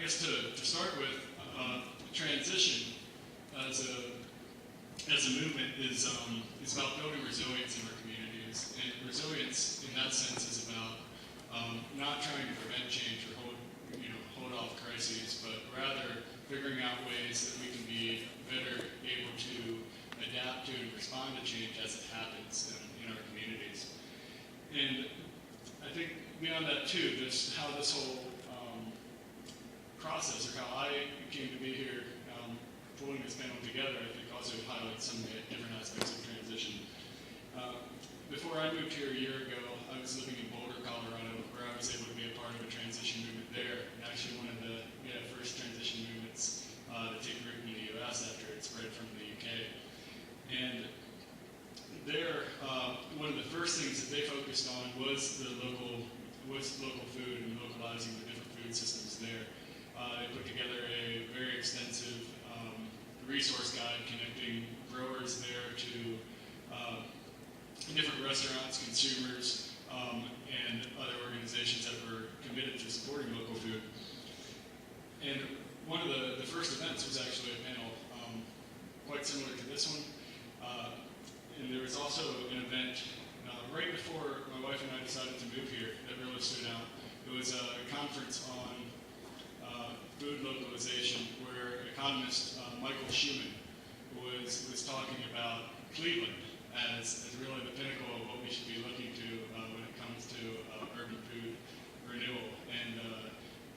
guess to start with, transition as a movement is about building resilience in our communities. And resilience, in that sense, is about not trying to prevent change or hold off crises, but rather figuring out ways that we can be better able to adapt to and respond to change as it happens in our communities. And I think beyond that too, how this whole process, or how I came to be here pulling this panel together, I think also highlights some of the different aspects of transition. Before I moved here a year ago, I was living in Boulder, Colorado, where I was able to be a part of a transition movement there, and actually one of the first transition movements to take root in the U.S. after it spread from the UK. And there, one of the first things that they focused on was local food and localizing the different food systems there. They put together a very extensive resource guide connecting growers there to different restaurants, consumers, and other organizations that were committed to supporting local food. And one of the first events was actually a panel quite similar to this one. And there was also an event right before my wife and I decided to move here that really stood out. It was a conference on food localization where economist Michael Schumann was talking about Cleveland as really the pinnacle of what we should be looking to when it comes to urban food renewal, and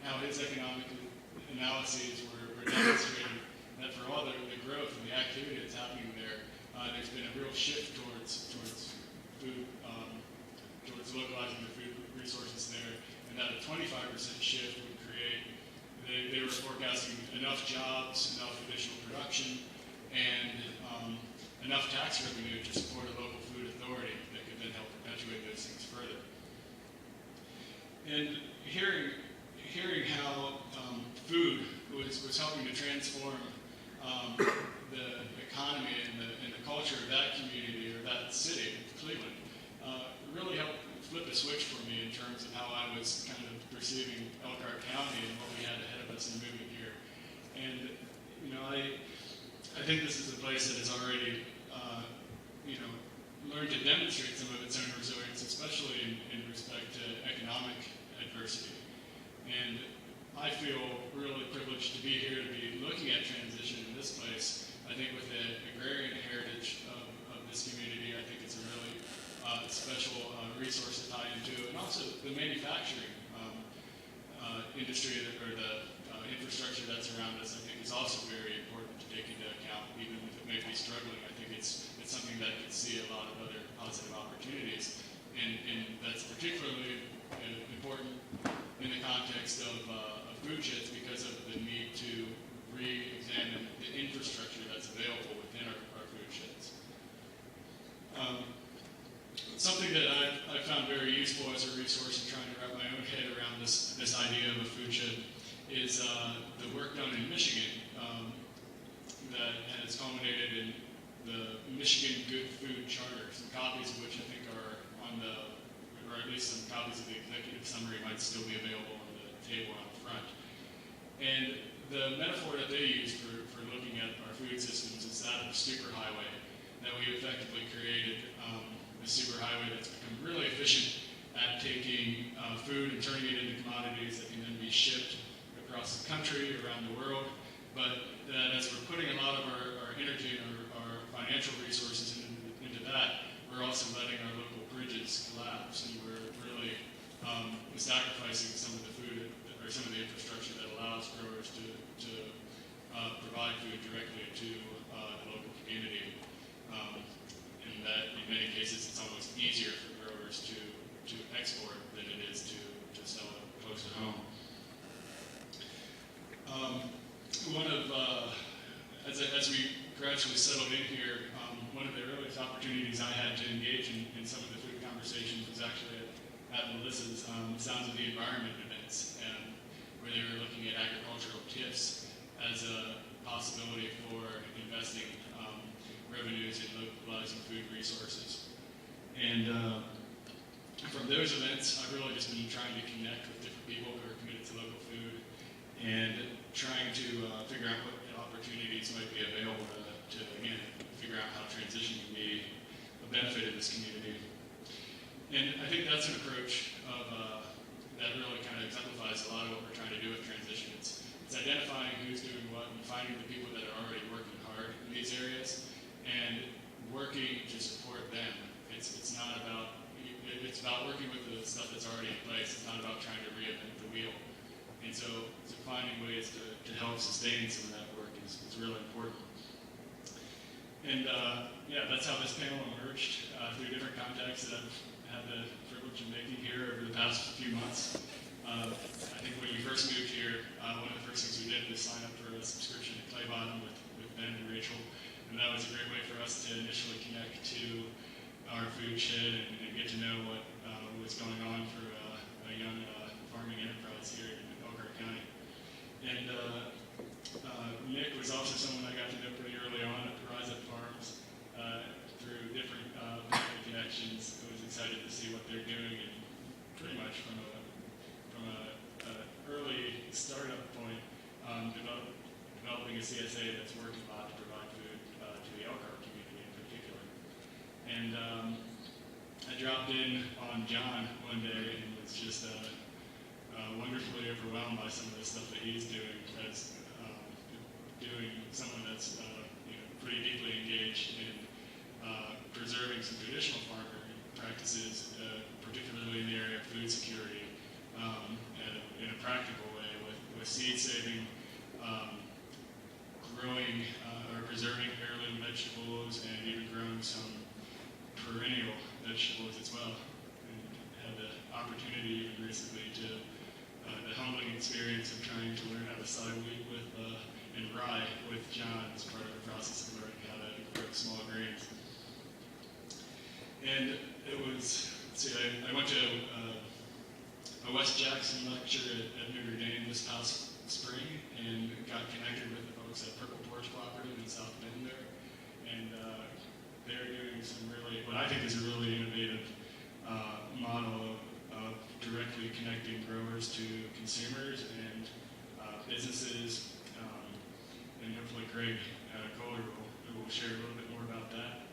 how his economic analyses were demonstrating that for all the growth and the activity that's happening there, there's been a real shift towards food, towards localizing the food resources there, and that a 25% shift would create, they were forecasting enough jobs, enough additional production, and enough tax revenue to support a local food authority that could then help perpetuate those things further. And hearing how food was helping to transform the economy and the culture of that community or that city, Cleveland, really helped flip a switch for me in terms of how I was kind of perceiving Elkhart County and what we had ahead of us in moving here. And I think this is a place that has already learned to demonstrate some of its own resilience, especially in respect to economic adversity. And I feel really privileged to be here, to be looking at transition in this place. I think with the agrarian heritage of this community, I think it's a really special resource to tie into, and also the manufacturing industry or the infrastructure that's around us, I think is also very important to take into account, even if it may be struggling. I think it's something that could see a lot of other positive opportunities, and that's particularly important in the context of food sheds because of the need to re-examine the infrastructure that's available within our food sheds. Something that I found very useful as a resource in trying to wrap my own head around this idea of a food shed is the work done in Michigan that has culminated in the Michigan Good Food Charter, some copies of which I think are on or at least some copies of the executive summary might still be available on the table out front. And the metaphor that they use for looking at our food systems is that of a superhighway, that we effectively created a superhighway that's become really efficient at taking food and turning it into commodities that can then be shipped across the country, around the world, but that as we're putting a lot of our energy and our financial resources into that, we're also letting our local bridges collapse, and we're really sacrificing some of the food or some of the infrastructure that allows growers to provide food directly to the local community. And that in many cases it's almost easier for growers to export than it is to sell it close to home. As we gradually settled in here, one of the earliest opportunities I had to engage in some of the food conversations was actually at Melissa's Sounds of the Environment events, where they were looking at agricultural TIFs as a possibility for investing revenues in localizing food resources. And from those events, I've really just been trying to connect with different people who are committed to local food and trying to figure out what opportunities might be available to again, figure out how transition can be a benefit in this community. And I think that's an approach that really kind of exemplifies a lot of what we're trying to do with transition. It's identifying who's doing what and finding the people that are already working hard in these areas and working to support them. It's not about, it's about working with the stuff that's already in place. It's not about trying to reinvent the wheel. And so finding ways to help sustain some of that work is really important. And yeah, that's how this panel emerged through different contacts that I've had the privilege of making here over the past few months. I think when we first moved here, one of the first things we did was sign up for a subscription to Clay Bottom with Ben and Rachel. And that was a great way for us to initially connect to our food shed and get to know what was going on for a young farming enterprise here in Elkhart County. And Nick was also someone I got to know pretty early on at Rise Up Farms through different connections. I was excited to see what they're doing, and pretty much from a early startup point, developing a CSA that's working a lot to provide food to the Elkhart community in particular. And I dropped in on John one day and was just wonderfully overwhelmed by some of the stuff that he's doing as someone that's pretty deeply engaged in preserving some traditional farming practices, particularly in the area of food security, in a practical way with seed saving, growing or preserving heirloom vegetables, and even growing some perennial vegetables as well. And had the opportunity even recently to the humbling experience of trying to learn how to sow wheat and rye with John as part of the process of learning how to grow small grains. And it was, let's see, I went to a Wes Jackson lecture at Notre Dame this past spring and got connected with the folks at Purple Porch Cooperative in South Bend there. And they're doing some really, what I think is a really innovative model of directly connecting growers to consumers and businesses. And hopefully Craig Kohler will share a little bit more about that.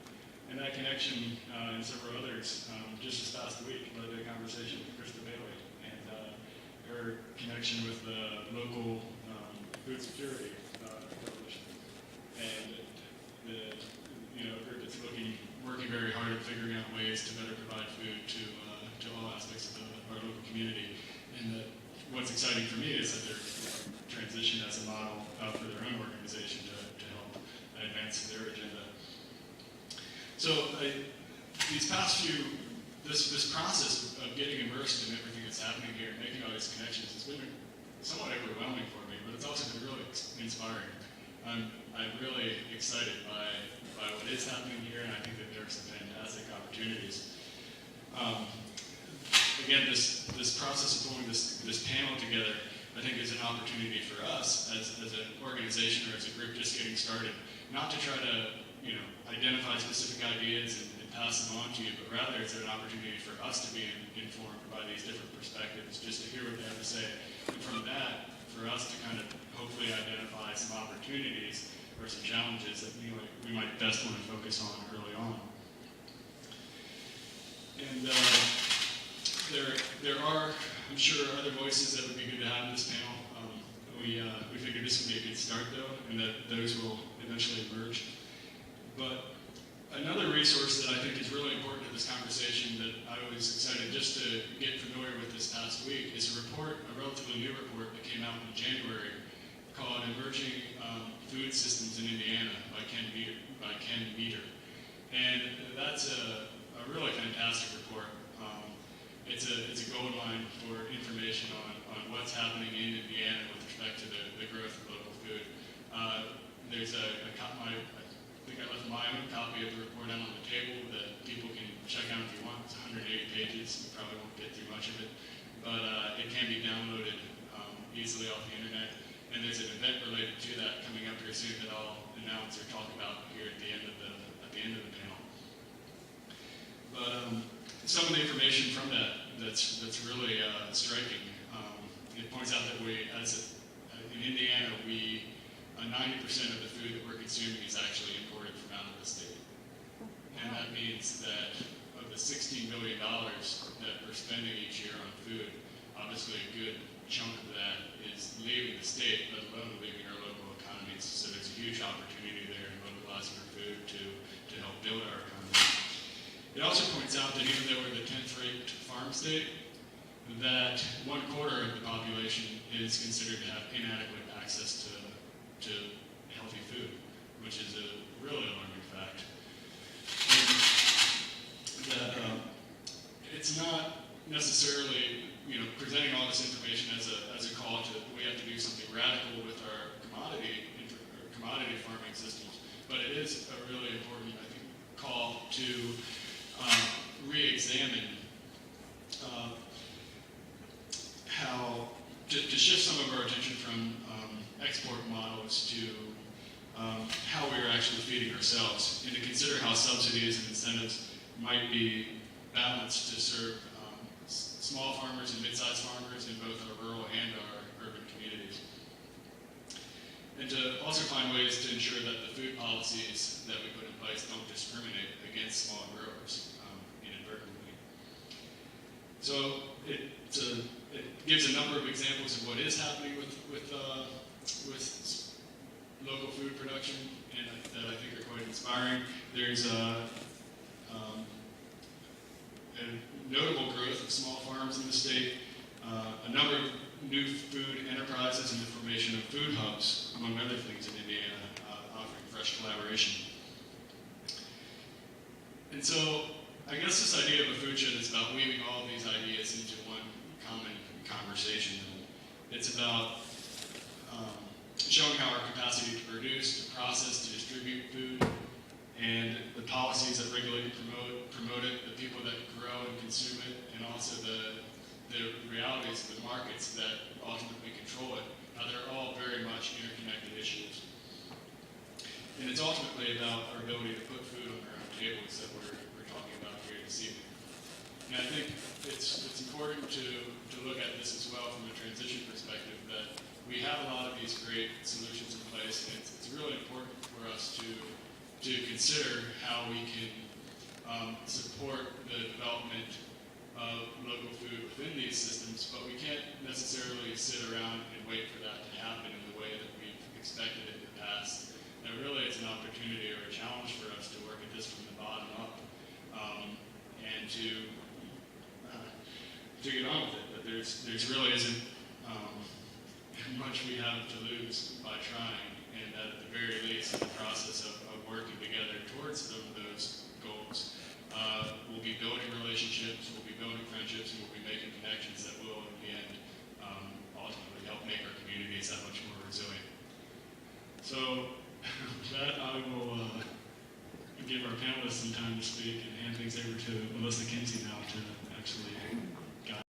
And that connection and several others just this past week led to a conversation with Krista Bailey and her connection with the local food security coalition. And the group that's working very hard at figuring out ways to better provide food to all aspects of our local community. And what's exciting for me is that they're transitioned as a model for their own organization to help advance their agenda. So this process of getting immersed in everything that's happening here, making all these connections, has been somewhat overwhelming for me, but it's also been really inspiring. I'm really excited by what is happening here, and I think that there are some fantastic opportunities. Again, this process of pulling this panel together, I think, is an opportunity for us as an organization or as a group just getting started, not to try to identify specific ideas and pass them on to you, but rather it's an opportunity for us to be informed by these different perspectives, just to hear what they have to say. And from that, for us to kind of hopefully identify some opportunities or some challenges that we might best want to focus on early on. And there are, I'm sure, other voices that would be good to have in this panel. We figured this would be a good start, though, and that those will eventually emerge. But another resource that I think is really important to this conversation that I was excited just to get familiar with this past week is a relatively new report that came out in January called Emerging Food Systems in Indiana by Ken Meter. And that's a really fantastic report. It's a gold mine for information on what's happening in Indiana with respect to the growth of local food. There's I think I left my own copy of the report out on the table that people can check out if you want. It's 180 pages. You probably won't get through much of it. But it can be downloaded easily off the internet. And there's an event related to that coming up here soon that I'll announce or talk about here at the end of the panel. But some of the information from that's really striking. It points out that in Indiana, 90% of the food that we're consuming is actually imported from out of the state. And that means that of the $16 billion that we're spending each year on food, obviously a good chunk of that is leaving the state, let alone leaving our local economies. So there's a huge opportunity there in mobilizing our food to help build our economy. It also points out that even though we're the 10th ranked farm state, that 1/4 of the population is considered to have inadequate access to healthy food, which is a really alarming fact. And that it's not necessarily, presenting all this information as a call to we have to do something radical with our commodity farming systems, but it is a really important, I think, call to re-examine how to shift some of our attention from export models to how we are actually feeding ourselves, and to consider how subsidies and incentives might be balanced to serve small farmers and mid-sized farmers in both our rural and our urban communities. And to also find ways to ensure that the food policies that we put in place don't discriminate against small growers inadvertently. So it gives a number of examples of what is happening with local food production, and that I think are quite inspiring. There's a notable growth of small farms in the state, a number of new food enterprises, and the formation of food hubs, among other things, in Indiana, offering fresh collaboration. And so I guess this idea of a food shed is about weaving all of these ideas into one common conversation. It's about showing how our capacity to produce, to process, to distribute food, and the policies that regulate and promote it, the people that grow and consume it, and also the realities of the markets that ultimately control it, how they're all very much interconnected issues. And it's ultimately about our ability to put food on our own tables that we're talking about here this evening. And I think it's important to look at this as well from a transition perspective, that we have a lot of these great solutions in place, and it's really important for us to consider how we can support the development of local food within these systems, but we can't necessarily sit around and wait for that to happen in the way that we've expected it in the past. And really it's an opportunity or a challenge for us to work at this from the bottom up, and to get on with it. But there's really isn't much we have to lose by trying, and that at the very least in the process of working together towards some of those goals, we'll be building relationships, we'll be building friendships, and we'll be making connections that will, in the end, ultimately help make our communities that much more resilient. So with that, I will give our panelists some time to speak and hand things over to Melissa Kinsey now to actually